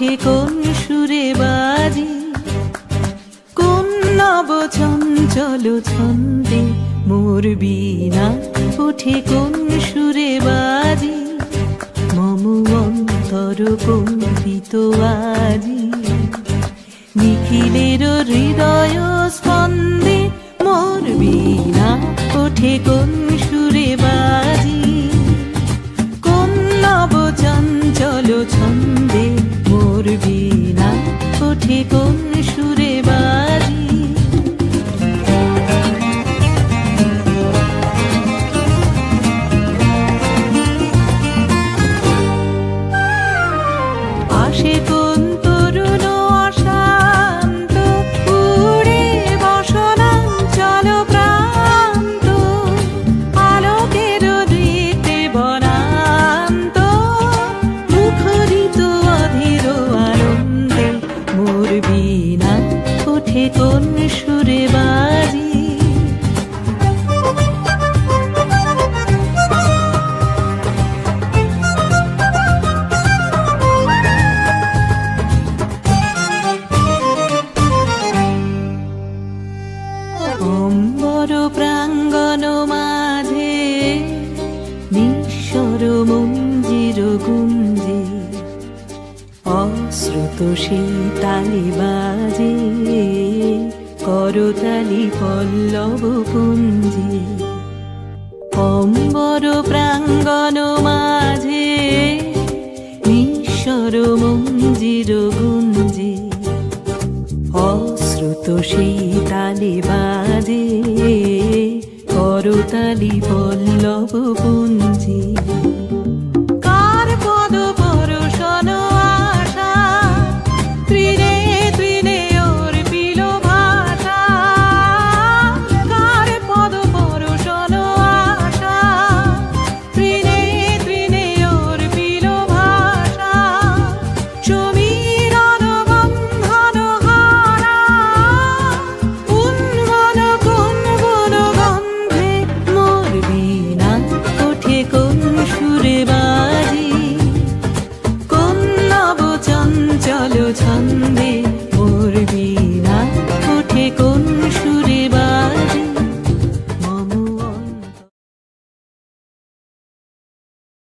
ওঠে কোন সুরে বাজি, কোন নব চঞ্চল ছন্দে মোর বীণা ওঠে কোন সুরে বাজি, মম অন্তর কম্পিত আজি। নিখিলের হৃদয় স্পন্দে মোর বীণা ওঠে কোন সুরে বাজি, কোন নব চঞ্চল ছন্দে মোর বীণা ওঠে কোন সুরে বাজি। আসে কোন তরুণ অশান্ত উড়ে বসনাঞ্চল প্রান্ত, আলোকের দীপ্তে বনান্ত মুখরিত অধীর আনন্দে মোর বীণা ওঠে কোন সুরে বাজি। অম্বর প্রাঙ্গণ মাঝে নিঃস্বর মঞ্জির গুঞ্জে, অশ্রুত শীতালি বাজে করতালি পল্লব কুঞ্জে। অম্বর প্রাঙ্গণ মাঝে নিঃস্বর মঞ্জির গুঞ্জে, অশ্রুত শীতালি বাজে করতালি পল্লব পুঞ্জে।